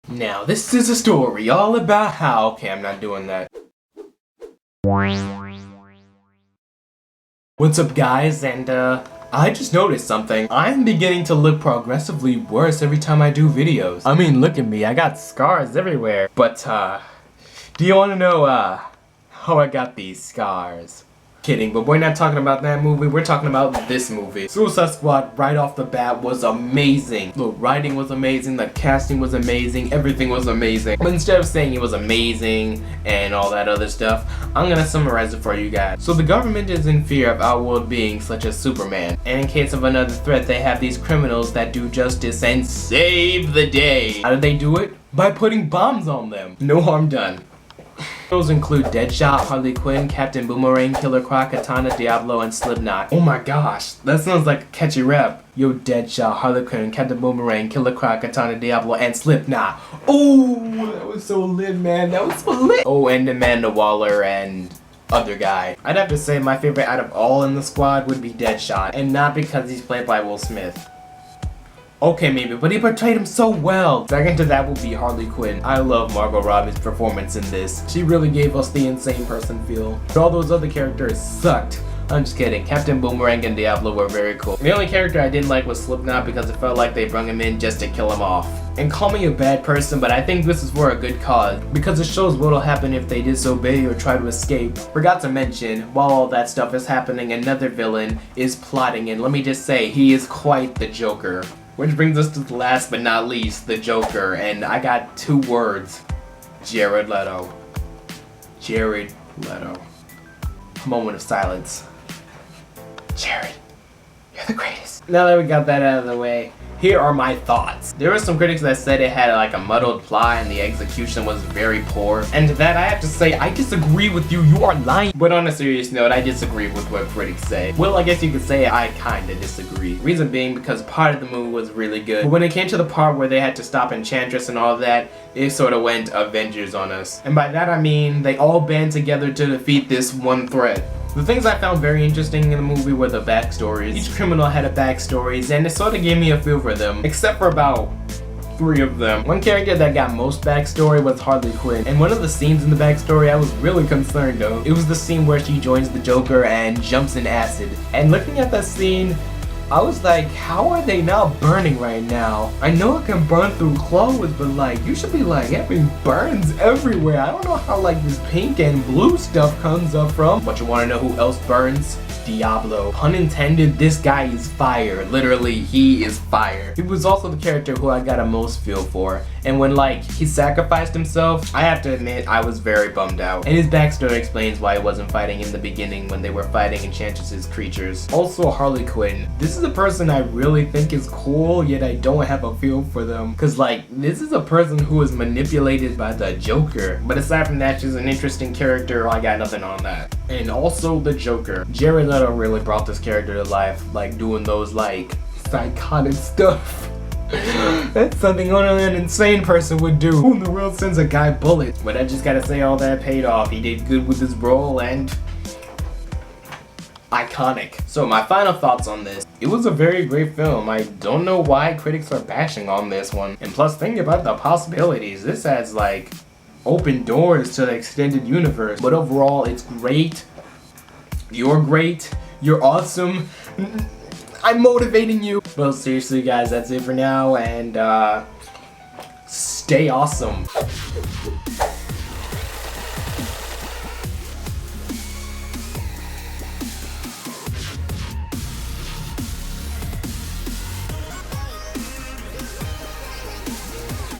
Now, this is a story all about how... Okay, I'm not doing that. What's up, guys? And, I just noticed something. I'm beginning to look progressively worse every time I do videos. I mean, look at me. I got scars everywhere. But, do you want to know, how I got these scars? Kidding, but we're not talking about that movie, we're talking about this movie. Suicide Squad right off the bat was amazing. The writing was amazing, the casting was amazing, everything was amazing. But instead of saying it was amazing and all that other stuff, I'm gonna summarize it for you guys. So the government is in fear of outworld beings such as Superman. And in case of another threat, they have these criminals that do justice and save the day. How do they do it? By putting bombs on them. No harm done. Those include Deadshot, Harley Quinn, Captain Boomerang, Killer Croc, Katana, Diablo, and Slipknot. Oh my gosh, that sounds like a catchy rap. Yo, Deadshot, Harley Quinn, Captain Boomerang, Killer Croc, Katana, Diablo, and Slipknot. Oh, that was so lit, man. That was so lit. Oh, and Amanda Waller and other guy. I'd have to say my favorite out of all in the squad would be Deadshot, and not because he's played by Will Smith. Okay, maybe, but he portrayed him so well. Second to that will be Harley Quinn. I love Margot Robbie's performance in this. She really gave us the insane person feel. But all those other characters sucked. I'm just kidding. Captain Boomerang and Diablo were very cool. The only character I didn't like was Slipknot because it felt like they brung him in just to kill him off. And call me a bad person, but I think this is for a good cause, because it shows what'll happen if they disobey or try to escape. Forgot to mention, while all that stuff is happening, another villain is plotting, and let me just say, he is quite the Joker. Which brings us to the last but not least, the Joker, and I got 2 words. Jared Leto. Jared Leto. A moment of silence. Jared, you're the greatest. Now that we got that out of the way, here are my thoughts. There were some critics that said it had like a muddled plot and the execution was very poor. And to that I have to say, I disagree with you, you are lying. But on a serious note, I disagree with what critics say. Well, I guess you could say I kinda disagree. Reason being because part of the movie was really good. But when it came to the part where they had to stop Enchantress and all that, it sort of went Avengers on us. And by that I mean, they all band together to defeat this one threat. The things I found very interesting in the movie were the backstories. Each criminal had a backstories, and it sort of gave me a feel for them, except for about 3 of them. One character that got most backstory was Harley Quinn, and one of the scenes in the backstory I was really concerned of. It was the scene where she joins the Joker and jumps in acid. And looking at that scene, I was like, how are they not burning right now? I know it can burn through clothes, but like, you should be like having burns everywhere. I don't know how like this pink and blue stuff comes up from. But you wanna know who else burns? Diablo. Pun intended, this guy is fire. Literally, he is fire. He was also the character who I got a most feel for. And when like, he sacrificed himself, I have to admit, I was very bummed out. And his backstory explains why he wasn't fighting in the beginning when they were fighting Enchantress's creatures. Also, Harley Quinn. This is a person I really think is cool, yet I don't have a feel for them. Cause like, this is a person who was manipulated by the Joker. But aside from that, she's an interesting character, I got nothing on that. And also the Joker. Jared Leto really brought this character to life, like doing those like psychotic stuff. That's something only an insane person would do. Who in the world sends a guy bullets? But I just gotta say all that paid off. He did good with his role and iconic. So my final thoughts on this. It was a very great film. I don't know why critics are bashing on this one. And plus think about the possibilities. This has like open doors to the extended universe. But overall it's great. You're great. You're awesome. I'm motivating you. Well, seriously guys, that's it for now, and stay awesome.